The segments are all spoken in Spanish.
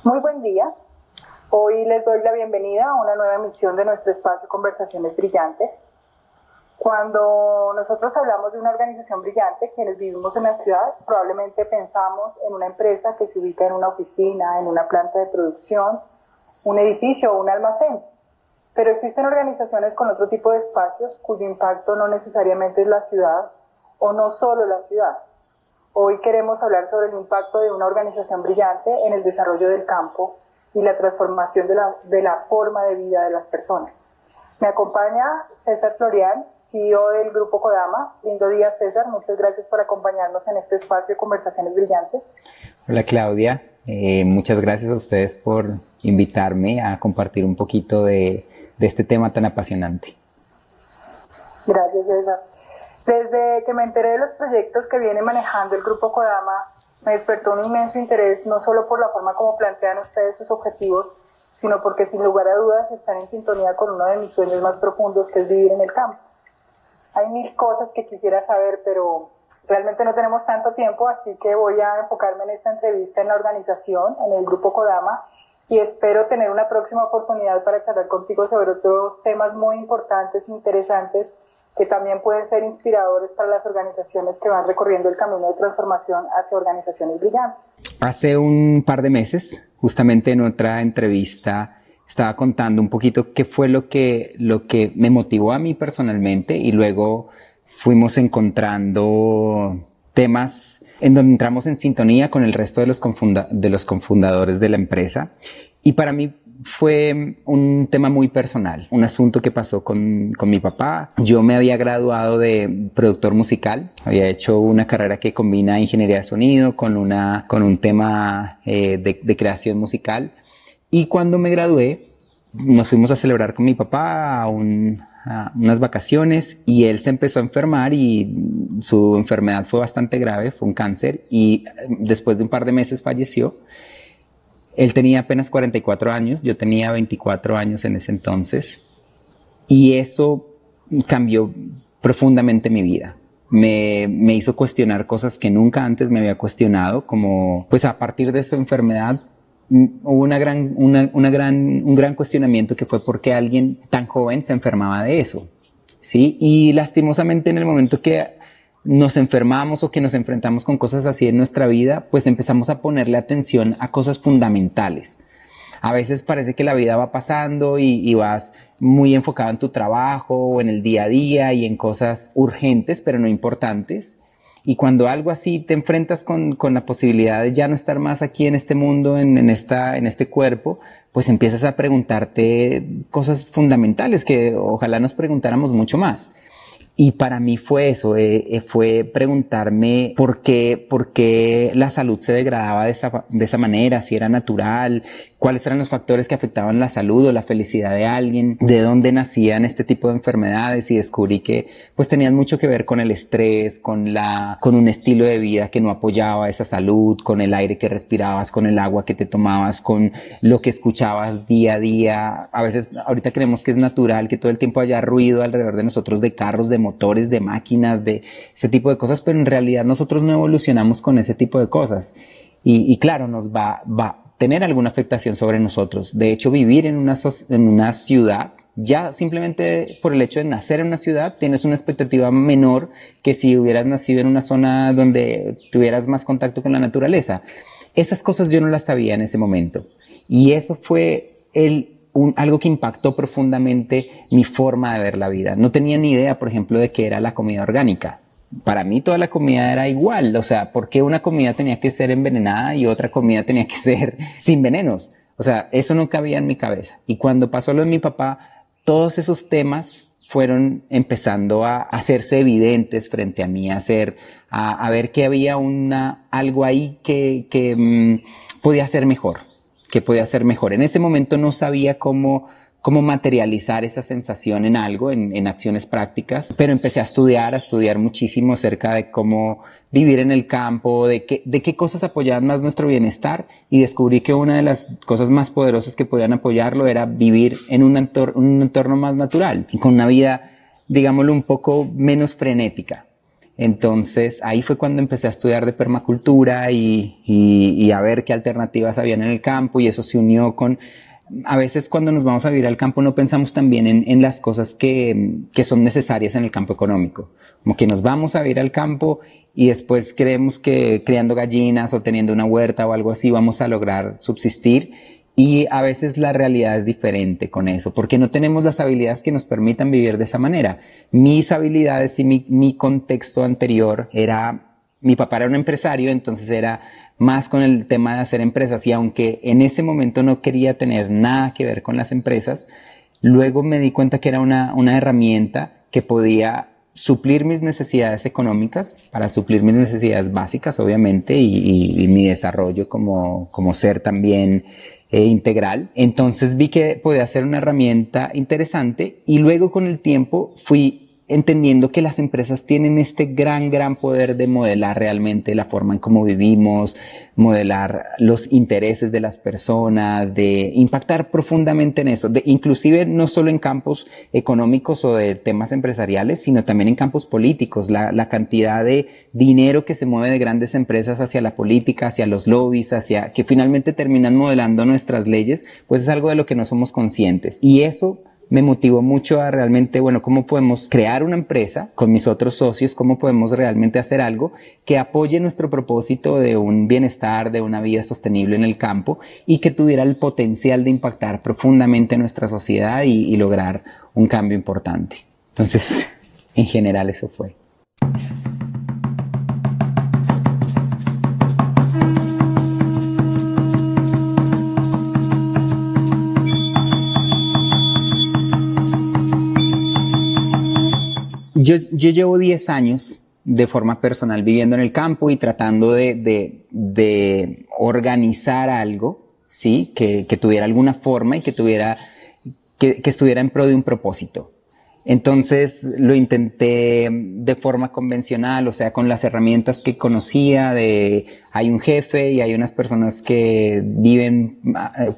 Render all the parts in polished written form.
Muy buen día. Hoy les doy la bienvenida a una nueva emisión de nuestro espacio Conversaciones Brillantes. Cuando nosotros hablamos de una organización brillante, quienes vivimos en la ciudad, probablemente pensamos en una empresa que se ubica en una oficina, en una planta de producción, un edificio o un almacén. Pero existen organizaciones con otro tipo de espacios cuyo impacto no necesariamente es la ciudad o no solo la ciudad. Hoy queremos hablar sobre el impacto de una organización brillante en el desarrollo del campo y la transformación de la forma de vida de las personas. Me acompaña César Florian, CEO del Grupo Kodama. Lindo día, César. Muchas gracias por acompañarnos en este espacio de Conversaciones Brillantes. Hola, Claudia. Muchas gracias a ustedes por invitarme a compartir un poquito de este tema tan apasionante. Gracias, César. Desde que me enteré de los proyectos que viene manejando el Grupo Kodama, me despertó un inmenso interés, no solo por la forma como plantean ustedes sus objetivos, sino porque sin lugar a dudas están en sintonía con uno de mis sueños más profundos, que es vivir en el campo. Hay mil cosas que quisiera saber, pero realmente no tenemos tanto tiempo, así que voy a enfocarme en esta entrevista en la organización, en el Grupo Kodama, y espero tener una próxima oportunidad para charlar contigo sobre otros temas muy importantes e interesantes que también pueden ser inspiradores para las organizaciones que van recorriendo el camino de transformación hacia organizaciones brillantes. Hace un par de meses, justamente en otra entrevista, estaba contando un poquito qué fue lo que me motivó a mí personalmente, y luego fuimos encontrando temas en donde entramos en sintonía con el resto de los cofundadores de la empresa. Y para mí fue un tema muy personal, un asunto que pasó con mi papá. Yo me había graduado de productor musical, había hecho una carrera que combina ingeniería de sonido con un tema de creación musical. Y cuando me gradué, nos fuimos a celebrar con mi papá a unas vacaciones, y él se empezó a enfermar y su enfermedad fue bastante grave, fue un cáncer, y después de un par de meses falleció. Él tenía apenas 44 años, yo tenía 24 años en ese entonces, y eso cambió profundamente mi vida. Me hizo cuestionar cosas que nunca antes me había cuestionado, como pues a partir de su enfermedad hubo un gran cuestionamiento, que fue por qué alguien tan joven se enfermaba de eso, ¿sí? Y lastimosamente en el momento que nos enfermamos o que nos enfrentamos con cosas así en nuestra vida, pues empezamos a ponerle atención a cosas fundamentales. A veces parece que la vida va pasando y vas muy enfocado en tu trabajo o en el día a día y en cosas urgentes pero no importantes. Y cuando algo así te enfrentas con la posibilidad de ya no estar más aquí en este mundo, en este cuerpo, pues empiezas a preguntarte cosas fundamentales que ojalá nos preguntáramos mucho más. Y para mí fue eso, fue preguntarme por qué la salud se degradaba de esa manera, si era natural, cuáles eran los factores que afectaban la salud o la felicidad de alguien, de dónde nacían este tipo de enfermedades, y descubrí que pues tenían mucho que ver con el estrés, con un estilo de vida que no apoyaba esa salud, con el aire que respirabas, con el agua que te tomabas, con lo que escuchabas día a día. A veces ahorita creemos que es natural que todo el tiempo haya ruido alrededor de nosotros, de carros, de motores, de máquinas, de ese tipo de cosas, pero en realidad nosotros no evolucionamos con ese tipo de cosas, y claro, nos va a tener alguna afectación sobre nosotros. De hecho, vivir en una ciudad, ya simplemente por el hecho de nacer en una ciudad, tienes una expectativa menor que si hubieras nacido en una zona donde tuvieras más contacto con la naturaleza. Esas cosas yo no las sabía en ese momento, y eso fue algo que impactó profundamente mi forma de ver la vida. No tenía ni idea, por ejemplo, de qué era la comida orgánica. Para mí toda la comida era igual, o sea, ¿por qué una comida tenía que ser envenenada y otra comida tenía que ser sin venenos? O sea, eso no cabía en mi cabeza. Y cuando pasó lo de mi papá, todos esos temas fueron empezando a hacerse evidentes frente a mí, a ver que había algo ahí que podía ser mejor, En ese momento no sabía cómo materializar esa sensación en algo, en acciones prácticas, pero empecé a estudiar muchísimo acerca de cómo vivir en el campo, de qué cosas apoyaban más nuestro bienestar, y descubrí que una de las cosas más poderosas que podían apoyarlo era vivir en un entorno más natural, con una vida, digámoslo, un poco menos frenética. Entonces ahí fue cuando empecé a estudiar de permacultura y a ver qué alternativas habían en el campo, y eso se unió con... A veces cuando nos vamos a vivir al campo no pensamos también en las cosas que son necesarias en el campo económico. Como que nos vamos a vivir al campo y después creemos que criando gallinas o teniendo una huerta o algo así vamos a lograr subsistir. Y a veces la realidad es diferente con eso, porque no tenemos las habilidades que nos permitan vivir de esa manera. Mis habilidades y mi contexto anterior era, mi papá era un empresario, entonces era más con el tema de hacer empresas, y aunque en ese momento no quería tener nada que ver con las empresas, luego me di cuenta que era una herramienta que podía suplir mis necesidades económicas, para suplir mis necesidades básicas, obviamente, y mi desarrollo como ser también integral. Entonces vi que podía ser una herramienta interesante, y luego con el tiempo fui entendiendo que las empresas tienen este gran poder de modelar realmente la forma en cómo vivimos, modelar los intereses de las personas, de impactar profundamente en eso, inclusive no solo en campos económicos o de temas empresariales, sino también en campos políticos. La cantidad de dinero que se mueve de grandes empresas hacia la política, hacia los lobbies, hacia que finalmente terminan modelando nuestras leyes, pues es algo de lo que no somos conscientes. Y eso me motivó mucho a realmente, bueno, cómo podemos crear una empresa con mis otros socios, cómo podemos realmente hacer algo que apoye nuestro propósito de un bienestar, de una vida sostenible en el campo, y que tuviera el potencial de impactar profundamente nuestra sociedad y lograr un cambio importante. Entonces, en general eso fue. Yo llevo 10 años de forma personal viviendo en el campo y tratando de organizar algo, ¿sí? Que tuviera alguna forma y que estuviera en pro de un propósito. Entonces lo intenté de forma convencional, o sea, con las herramientas que conocía, hay un jefe y hay unas personas que viven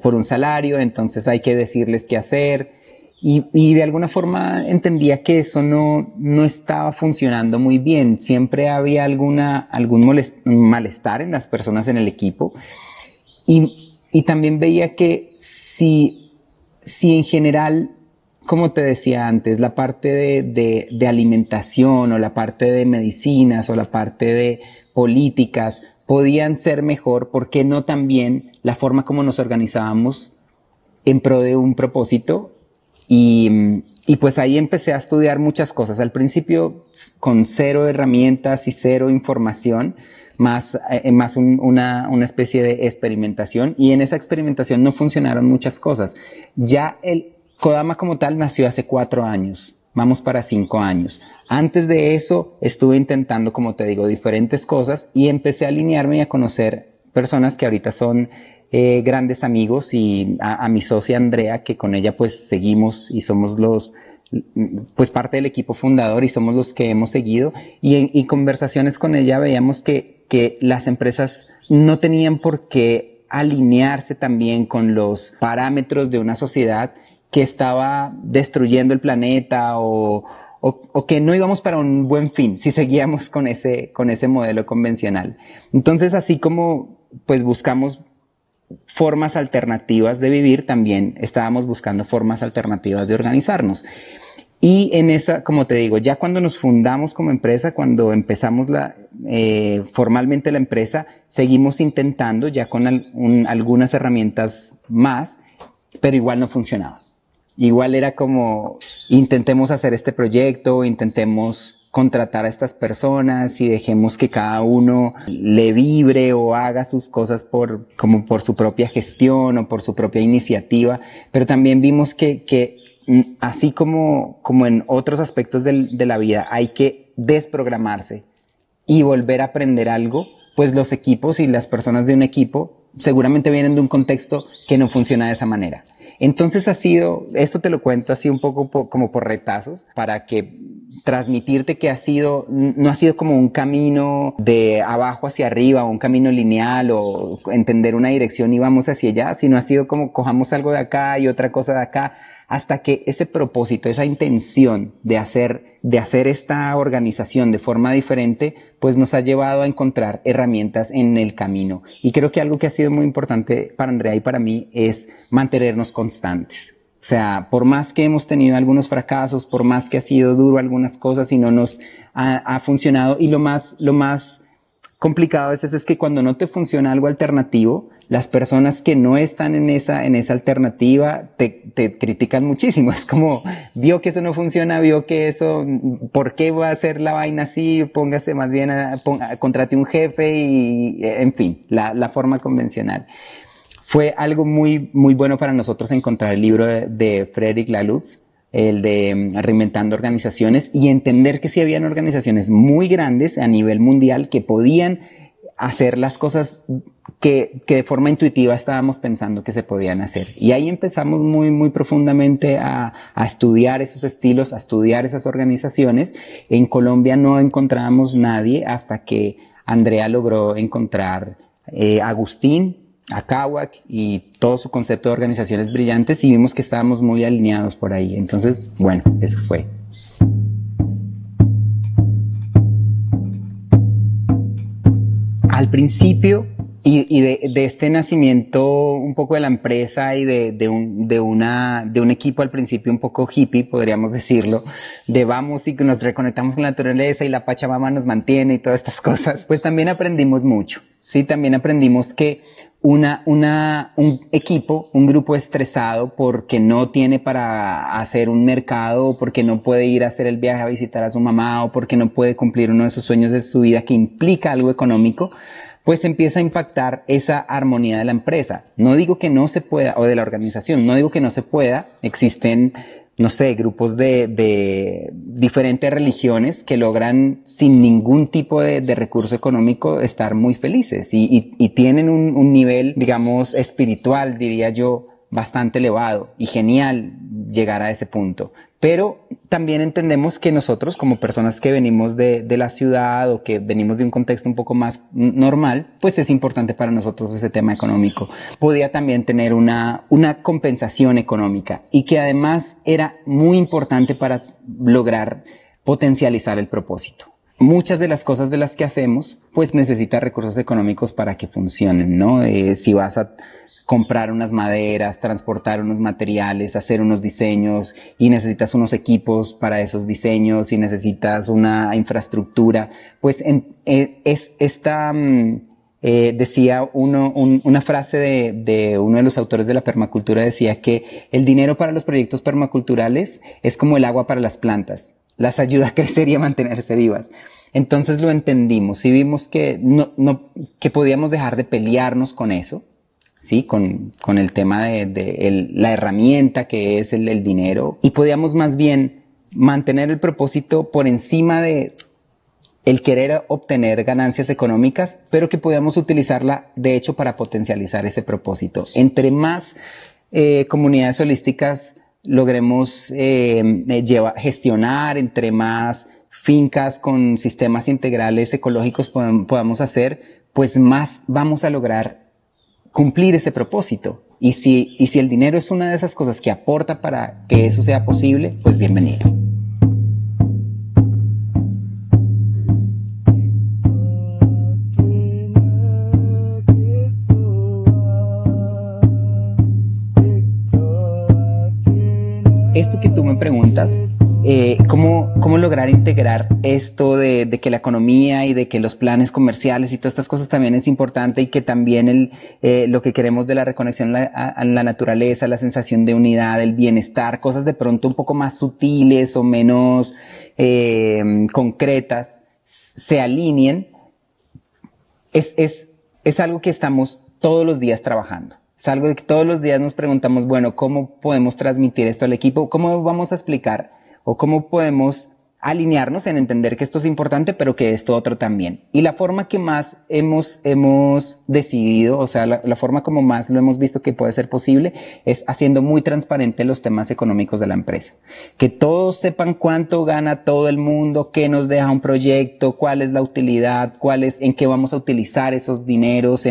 por un salario, entonces hay que decirles qué hacer. Y de alguna forma entendía que eso no estaba funcionando muy bien. Siempre había algún malestar en las personas en el equipo. Y también veía que si en general, como te decía antes, la parte de alimentación o la parte de medicinas o la parte de políticas podían ser mejor, ¿por qué no también la forma como nos organizábamos en pro de un propósito? Y pues ahí empecé a estudiar muchas cosas. Al principio con 0 herramientas y 0 información, más una especie de experimentación. Y en esa experimentación no funcionaron muchas cosas. Ya el Kodama como tal nació hace 4 años. Vamos para 5 años. Antes de eso estuve intentando, como te digo, diferentes cosas, y empecé a alinearme y a conocer personas que ahorita son grandes amigos, y a mi socia Andrea, que con ella pues seguimos y somos pues parte del equipo fundador y somos los que hemos seguido, y conversaciones con ella veíamos que las empresas no tenían por qué alinearse también con los parámetros de una sociedad que estaba destruyendo el planeta o que no íbamos para un buen fin si seguíamos con ese modelo convencional. Entonces, así como pues buscamos formas alternativas de vivir, también estábamos buscando formas alternativas de organizarnos. Y en esa, como te digo, ya cuando nos fundamos como empresa, cuando empezamos formalmente la empresa, seguimos intentando ya con algunas herramientas más, pero igual no funcionaba. Igual era como, intentemos hacer este proyecto, intentemos contratar a estas personas y dejemos que cada uno le vibre o haga sus cosas como por su propia gestión o por su propia iniciativa. Pero también vimos que así como en otros aspectos de la vida hay que desprogramarse y volver a aprender algo, pues los equipos y las personas de un equipo seguramente vienen de un contexto que no funciona de esa manera. Entonces esto te lo cuento así un poco como por retazos, para que transmitirte que no ha sido como un camino de abajo hacia arriba o un camino lineal o entender una dirección y vamos hacia allá, sino ha sido como cojamos algo de acá y otra cosa de acá, hasta que ese propósito, esa intención de hacer esta organización de forma diferente, pues nos ha llevado a encontrar herramientas en el camino. Y creo que algo que ha sido muy importante para Andrea y para mí es mantenernos constantes. O sea, por más que hemos tenido algunos fracasos, por más que ha sido duro algunas cosas y no nos ha funcionado, y lo más complicado a veces es que cuando no te funciona algo alternativo, las personas que no están en esa alternativa te critican muchísimo. Es como, vio que eso no funciona, vio que eso, ¿por qué va a hacer la vaina así? Póngase más bien, contrate un jefe y, en fin, la forma convencional. Fue algo muy, muy bueno para nosotros encontrar el libro de Frederic Laloux, el de Reinventando Organizaciones, y entender que sí habían organizaciones muy grandes a nivel mundial que podían hacer las cosas que de forma intuitiva estábamos pensando que se podían hacer. Y ahí empezamos muy, muy profundamente a estudiar esos estilos, a estudiar esas organizaciones. En Colombia no encontrábamos nadie hasta que Andrea logró encontrar Agustín, Akáhuac y todo su concepto de organizaciones brillantes, y vimos que estábamos muy alineados por ahí. Entonces, bueno, eso fue. Al principio, y de este nacimiento un poco de la empresa y de un equipo al principio un poco hippie, podríamos decirlo, de vamos y que nos reconectamos con la naturaleza y la Pachamama nos mantiene y todas estas cosas, pues también aprendimos mucho. Sí, también aprendimos que un equipo, un grupo estresado porque no tiene para hacer un mercado, o porque no puede ir a hacer el viaje a visitar a su mamá, o porque no puede cumplir uno de sus sueños de su vida que implica algo económico, pues empieza a impactar esa armonía de la empresa. No digo que no se pueda, o de la organización, no digo que no se pueda. Existen, no sé, grupos de diferentes religiones que logran sin ningún tipo de recurso económico estar muy felices y tienen un nivel, digamos, espiritual, diría yo, bastante elevado y genial llegar a ese punto. Pero también entendemos que nosotros, como personas que venimos de la ciudad o que venimos de un contexto un poco más normal, pues es importante para nosotros ese tema económico. Podía también tener una compensación económica, y que además era muy importante para lograr potencializar el propósito. Muchas de las cosas de las que hacemos, pues necesita recursos económicos para que funcionen, ¿no? Si vas a comprar unas maderas, transportar unos materiales, hacer unos diseños, y necesitas unos equipos para esos diseños y necesitas una infraestructura, pues decía una frase de uno de los autores de la permacultura, decía que el dinero para los proyectos permaculturales es como el agua para las plantas, las ayuda a crecer y a mantenerse vivas. Entonces lo entendimos y vimos que que podíamos dejar de pelearnos con eso, sí, con el tema de la herramienta que es el dinero, y podíamos más bien mantener el propósito por encima de el querer obtener ganancias económicas, pero que podíamos utilizarla de hecho para potencializar ese propósito. Entre más comunidades holísticas logremos gestionar, entre más fincas con sistemas integrales ecológicos podamos hacer, pues más vamos a lograr cumplir ese propósito. Y si el dinero es una de esas cosas que aporta para que eso sea posible, pues bienvenido. Esto que tú me preguntas, ¿cómo lograr integrar esto de que la economía y de que los planes comerciales y todas estas cosas también es importante, y que también lo que queremos de la reconexión a la naturaleza, la sensación de unidad, el bienestar, cosas de pronto un poco más sutiles o menos concretas, se alineen? Es algo que estamos todos los días trabajando. Es algo que todos los días nos preguntamos, bueno, ¿cómo podemos transmitir esto al equipo? ¿Cómo vamos a explicar o cómo podemos alinearnos en entender que esto es importante, pero que esto otro también. Y la forma que más hemos decidido, o sea, la forma como más lo hemos visto que puede ser posible, es haciendo muy transparente los temas económicos de la empresa. Que todos sepan cuánto gana todo el mundo, qué nos deja un proyecto, cuál es la utilidad, en qué vamos a utilizar esos dineros,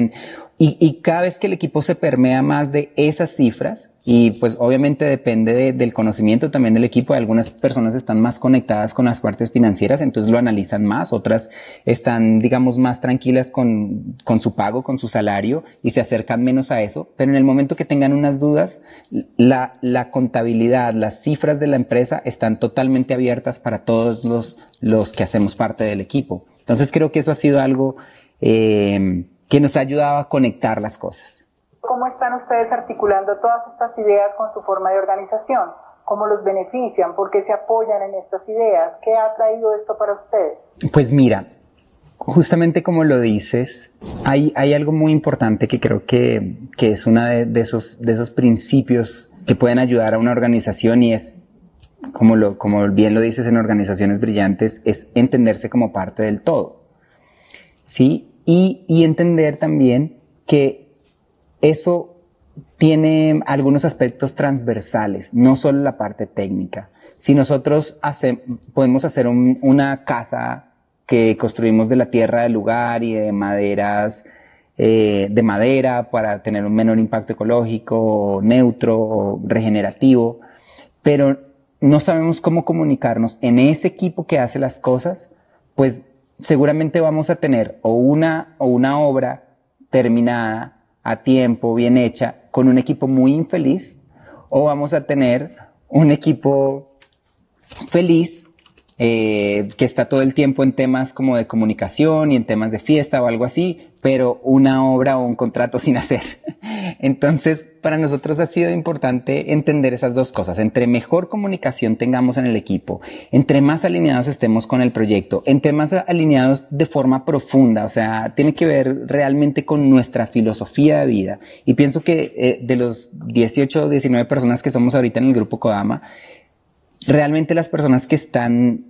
y cada vez que el equipo se permea más de esas cifras, y pues obviamente depende del conocimiento también del equipo, algunas personas están más conectadas con las partes financieras, entonces lo analizan más, otras están, digamos, más tranquilas con su pago, con su salario, y se acercan menos a eso, pero en el momento que tengan unas dudas, la contabilidad, las cifras de la empresa están totalmente abiertas para todos los que hacemos parte del equipo. Entonces creo que eso ha sido algo que nos ha ayudado a conectar las cosas. ¿Cómo están ustedes articulando todas estas ideas con su forma de organización? ¿Cómo los benefician? ¿Por qué se apoyan en estas ideas? ¿Qué ha traído esto para ustedes? Pues mira, justamente como lo dices, hay algo muy importante que creo que es uno de esos principios que pueden ayudar a una organización, y es, como bien lo dices en Organizaciones Brillantes, es entenderse como parte del todo, ¿sí? Y entender también que eso tiene algunos aspectos transversales, no solo la parte técnica. Si nosotros podemos hacer una casa que construimos de la tierra del lugar y de maderas, de madera para tener un menor impacto ecológico, neutro o regenerativo, pero no sabemos cómo comunicarnos en ese equipo que hace las cosas, pues seguramente vamos a tener o una obra terminada, a tiempo, bien hecha, con un equipo muy infeliz, o vamos a tener un equipo feliz que está todo el tiempo en temas como de comunicación y en temas de fiesta o algo así, pero una obra o un contrato sin hacer. Entonces, para nosotros ha sido importante entender esas dos cosas. Entre mejor comunicación tengamos en el equipo, entre más alineados estemos con el proyecto, entre más alineados de forma profunda, o sea, tiene que ver realmente con nuestra filosofía de vida. Y pienso que de los 18 o 19 personas que somos ahorita en el grupo Kodama, realmente las personas que están,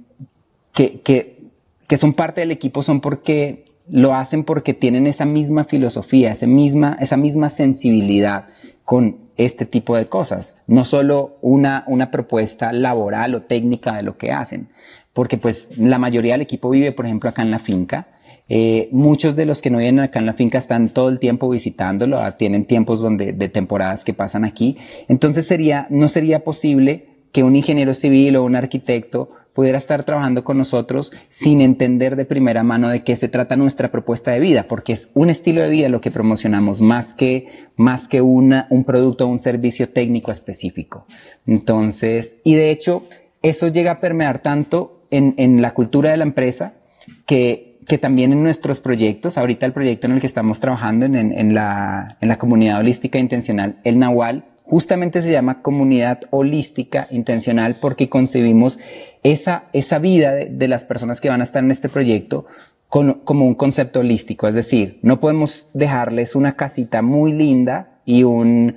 que son parte del equipo son porque lo hacen porque tienen esa misma filosofía, esa misma sensibilidad con este tipo de cosas. No solo una propuesta laboral o técnica de lo que hacen, porque pues la mayoría del equipo vive, por ejemplo, acá en la finca. Muchos de los que no viven acá en la finca están todo el tiempo visitándolo, tienen tiempos de temporadas que pasan aquí. Entonces no sería posible que un ingeniero civil o un arquitecto pudiera estar trabajando con nosotros sin entender de primera mano de qué se trata nuestra propuesta de vida, porque es un estilo de vida lo que promocionamos más que un producto o un servicio técnico específico. Entonces, y de hecho, eso llega a permear tanto en la cultura de la empresa que también en nuestros proyectos. Ahorita el proyecto en el que estamos trabajando en la comunidad holística intencional, el Nahual, justamente se llama Comunidad Holística Intencional porque concebimos esa vida de las personas que van a estar en este proyecto como un concepto holístico. Es decir, no podemos dejarles una casita muy linda y un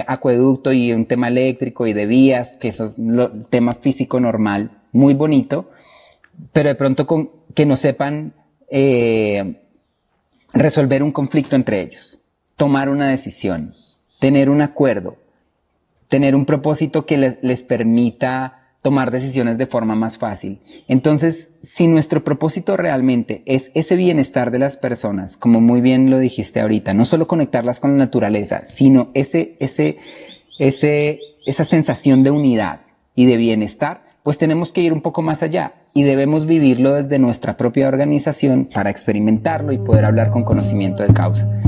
acueducto y un tema eléctrico y de vías, que eso es el tema físico normal, muy bonito, pero de pronto que no sepan resolver un conflicto entre ellos, tomar una decisión, tener un acuerdo, tener un propósito que les permita tomar decisiones de forma más fácil. Entonces, si nuestro propósito realmente es ese bienestar de las personas, como muy bien lo dijiste ahorita, no solo conectarlas con la naturaleza, sino esa sensación de unidad y de bienestar, pues tenemos que ir un poco más allá y debemos vivirlo desde nuestra propia organización para experimentarlo y poder hablar con conocimiento de causa.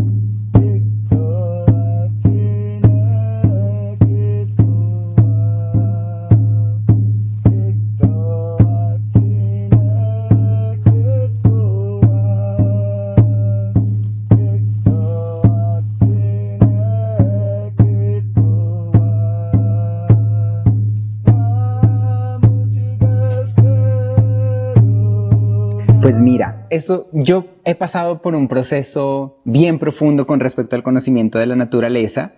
Pues mira, yo he pasado por un proceso bien profundo con respecto al conocimiento de la naturaleza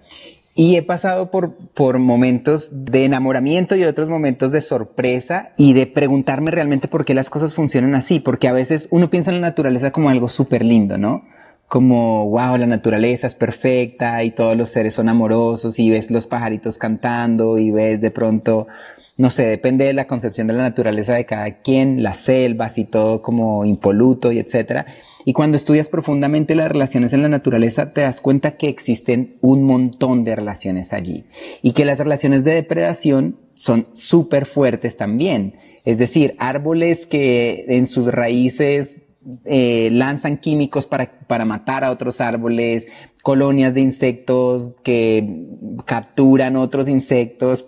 Y he pasado por momentos de enamoramiento y otros momentos de sorpresa y de preguntarme realmente por qué las cosas funcionan así, porque a veces uno piensa en la naturaleza como algo súper lindo, ¿no? Como, wow, la naturaleza es perfecta y todos los seres son amorosos y ves los pajaritos cantando y ves de pronto, no sé, depende de la concepción de la naturaleza de cada quien, las selvas y todo como impoluto y etcétera. Y cuando estudias profundamente las relaciones en la naturaleza, te das cuenta que existen un montón de relaciones allí y que las relaciones de depredación son súper fuertes también. Es decir, árboles que en sus raíces lanzan químicos para matar a otros árboles, colonias de insectos que capturan otros insectos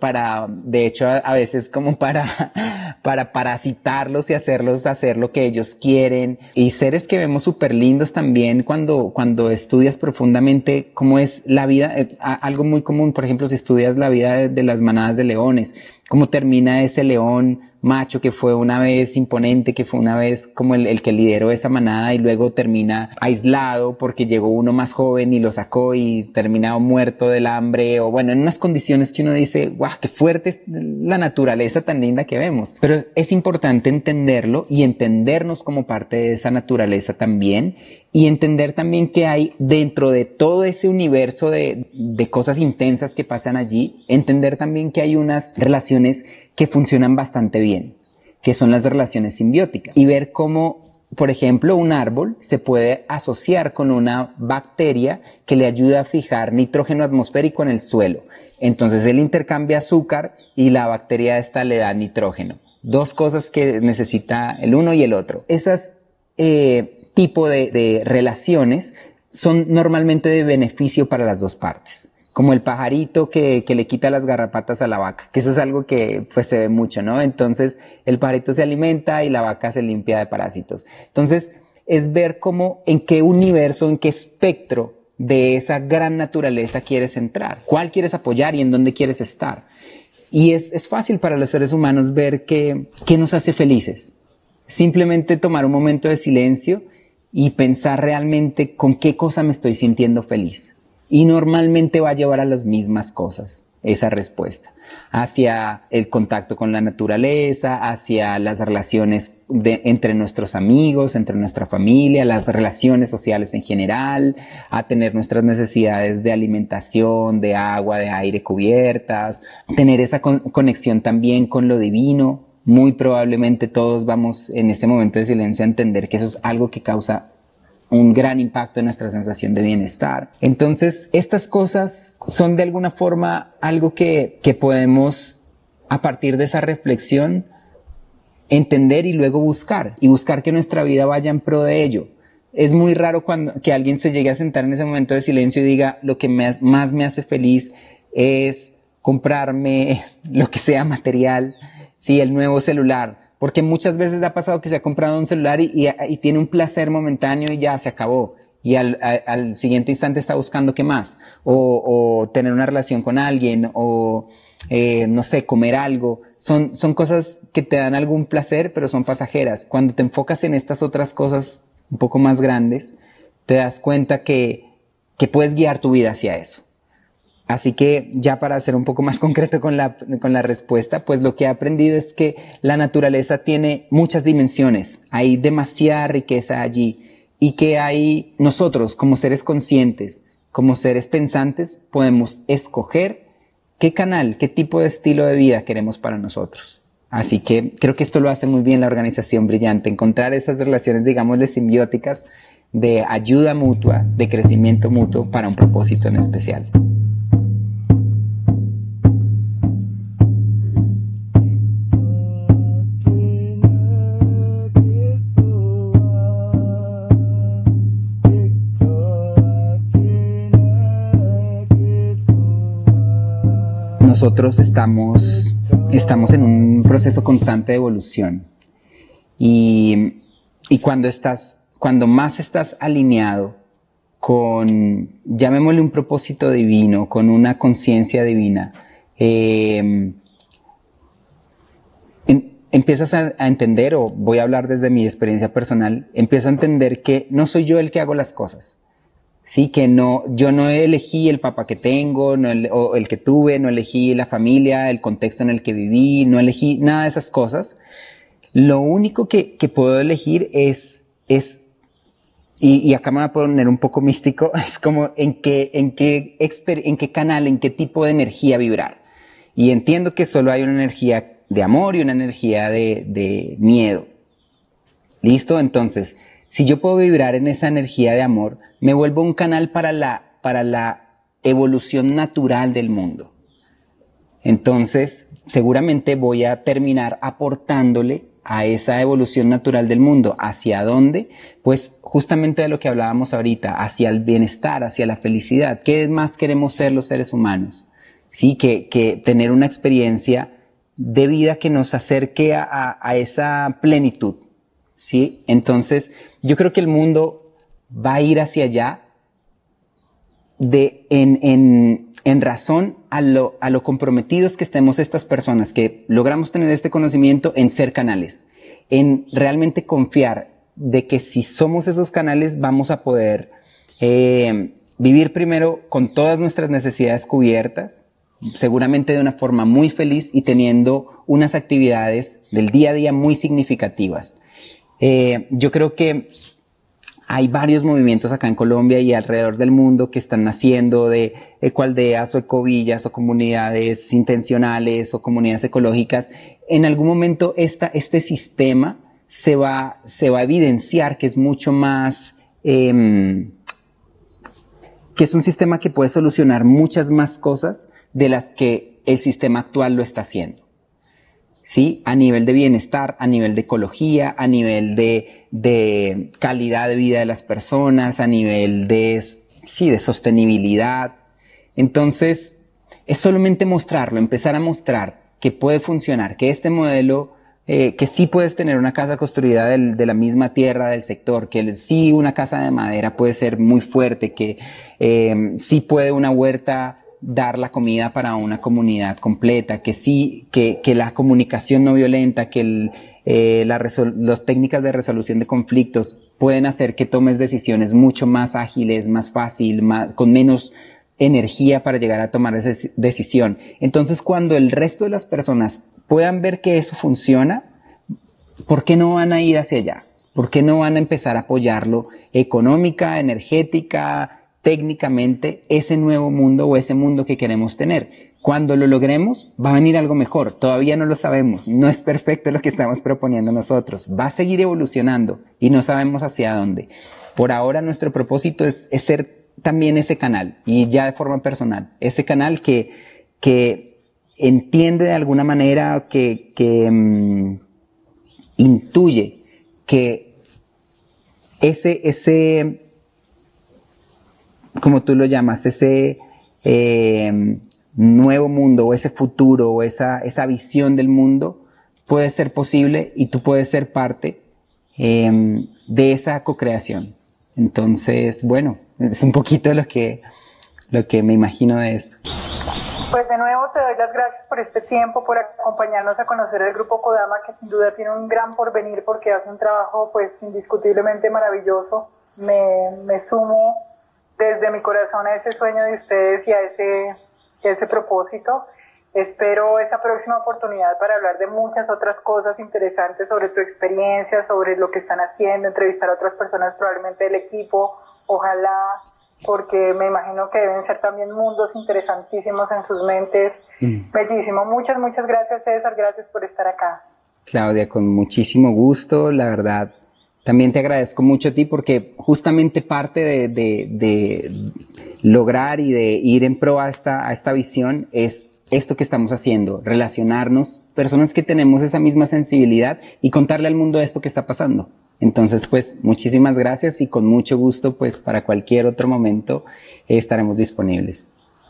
de hecho, a veces como para parasitarlos y hacerlos hacer lo que ellos quieren. Y seres que vemos súper lindos también cuando estudias profundamente cómo es la vida, algo muy común, por ejemplo, si estudias la vida de las manadas de leones, cómo termina ese león macho que fue una vez imponente, que fue una vez como el que lideró esa manada y luego termina aislado porque llegó uno más joven y lo sacó y terminado muerto del hambre o bueno, en unas condiciones que uno dice, guau, qué fuerte es la naturaleza tan linda que vemos. Pero es importante entenderlo y entendernos como parte de esa naturaleza también y entender también que hay dentro de todo ese universo de cosas intensas que pasan allí, entender también que hay unas relaciones que funcionan bastante bien, que son las relaciones simbióticas y ver cómo, por ejemplo, un árbol se puede asociar con una bacteria que le ayuda a fijar nitrógeno atmosférico en el suelo. Entonces él intercambia azúcar y la bacteria esta le da nitrógeno. Dos cosas que necesita el uno y el otro. Esas tipo de relaciones son normalmente de beneficio para las dos partes. Como el pajarito que le quita las garrapatas a la vaca, que eso es algo que pues se ve mucho, ¿no? Entonces el pajarito se alimenta y la vaca se limpia de parásitos. Entonces es ver cómo, en qué universo, en qué espectro de esa gran naturaleza quieres entrar, cuál quieres apoyar y en dónde quieres estar. Y es fácil para los seres humanos ver qué nos hace felices. Simplemente tomar un momento de silencio y pensar realmente con qué cosa me estoy sintiendo feliz. Y normalmente va a llevar a las mismas cosas esa respuesta, hacia el contacto con la naturaleza, hacia las relaciones entre nuestros amigos, entre nuestra familia, las relaciones sociales en general, a tener nuestras necesidades de alimentación, de agua, de aire cubiertas, tener esa conexión también con lo divino. Muy probablemente todos vamos en ese momento de silencio a entender que eso es algo que causa un gran impacto en nuestra sensación de bienestar. Entonces, estas cosas son de alguna forma algo que podemos, a partir de esa reflexión, entender y luego buscar que nuestra vida vaya en pro de ello. Es muy raro que alguien se llegue a sentar en ese momento de silencio y diga, lo que más me hace feliz es comprarme lo que sea material, sí, el nuevo celular. Porque muchas veces ha pasado que se ha comprado un celular y tiene un placer momentáneo y ya se acabó. Y al siguiente instante está buscando qué más. O tener una relación con alguien, o no sé, comer algo. Son cosas que te dan algún placer, pero son pasajeras. Cuando te enfocas en estas otras cosas un poco más grandes, te das cuenta que puedes guiar tu vida hacia eso. Así que ya para ser un poco más concreto con la respuesta, pues lo que he aprendido es que la naturaleza tiene muchas dimensiones, hay demasiada riqueza allí y que nosotros como seres conscientes, como seres pensantes, podemos escoger qué canal, qué tipo de estilo de vida queremos para nosotros. Así que creo que esto lo hace muy bien la organización Brillante, encontrar esas relaciones, digámosle, simbióticas de ayuda mutua, de crecimiento mutuo para un propósito en especial. Nosotros estamos en un proceso constante de evolución y cuando más estás alineado con, llamémosle un propósito divino, con una conciencia divina, empiezas a entender, o voy a hablar desde mi experiencia personal, empiezo a entender que no soy yo el que hago las cosas, Sí, que no, yo no elegí el papá que tengo, o el que tuve, no elegí la familia, el contexto en el que viví, no elegí nada de esas cosas. Lo único que puedo elegir y acá me voy a poner un poco místico, es como en qué canal, en qué tipo de energía vibrar. Y entiendo que solo hay una energía de amor y una energía de miedo. ¿Listo? Entonces, si yo puedo vibrar en esa energía de amor, me vuelvo un canal para la evolución natural del mundo. Entonces, seguramente voy a terminar aportándole a esa evolución natural del mundo. ¿Hacia dónde? Pues justamente de lo que hablábamos ahorita, hacia el bienestar, hacia la felicidad. ¿Qué más queremos ser los seres humanos? Sí, que tener una experiencia de vida que nos acerque a esa plenitud. ¿Sí? Entonces, yo creo que el mundo va a ir hacia allá en razón a lo comprometidos que estemos estas personas, que logramos tener este conocimiento en ser canales, en realmente confiar de que si somos esos canales vamos a poder vivir primero con todas nuestras necesidades cubiertas, seguramente de una forma muy feliz y teniendo unas actividades del día a día muy significativas. Yo creo que hay varios movimientos acá en Colombia y alrededor del mundo que están naciendo de ecoaldeas o ecovillas o comunidades intencionales o comunidades ecológicas. En algún momento este sistema se va a evidenciar que es mucho más, que es un sistema que puede solucionar muchas más cosas de las que el sistema actual lo está haciendo. ¿Sí? A nivel de bienestar, a nivel de ecología, a nivel de calidad de vida de las personas, a nivel de sostenibilidad. Entonces, es solamente mostrarlo, empezar a mostrar que puede funcionar, que este modelo, que sí puedes tener una casa construida de la misma tierra del sector, que sí una casa de madera puede ser muy fuerte, que sí puede una huerta dar la comida para una comunidad completa, que sí, que la comunicación no violenta, que las técnicas de resolución de conflictos pueden hacer que tomes decisiones mucho más ágiles, más fácil, con menos energía para llegar a tomar esa decisión. Entonces, cuando el resto de las personas puedan ver que eso funciona, ¿por qué no van a ir hacia allá? ¿Por qué no van a empezar a apoyarlo económica, energética, técnicamente, ese nuevo mundo o ese mundo que queremos tener? Cuando lo logremos, va a venir algo mejor. Todavía no lo sabemos. No es perfecto lo que estamos proponiendo nosotros. Va a seguir evolucionando y no sabemos hacia dónde. Por ahora, nuestro propósito es ser también ese canal, y ya de forma personal, ese canal que entiende de alguna manera, que intuye que ese como tú lo llamas, ese nuevo mundo o ese futuro o esa visión del mundo puede ser posible y tú puedes ser parte de esa co-creación. Entonces, bueno, es un poquito lo que me imagino de esto. Pues de nuevo te doy las gracias por este tiempo, por acompañarnos a conocer el Grupo Kodama, que sin duda tiene un gran porvenir porque hace un trabajo pues indiscutiblemente maravilloso. Me sumo desde mi corazón a ese sueño de ustedes y a ese propósito. Espero esa próxima oportunidad para hablar de muchas otras cosas interesantes sobre tu experiencia, sobre lo que están haciendo, entrevistar a otras personas probablemente del equipo, ojalá, porque me imagino que deben ser también mundos interesantísimos en sus mentes. Bellísimo. Muchas gracias, César, gracias por estar acá. Claudia, con muchísimo gusto, la verdad. También te agradezco mucho a ti porque justamente parte de lograr y de ir en pro a esta visión es esto que estamos haciendo, relacionarnos, personas que tenemos esa misma sensibilidad y contarle al mundo esto que está pasando. Entonces, pues, muchísimas gracias y con mucho gusto, pues, para cualquier otro momento estaremos disponibles.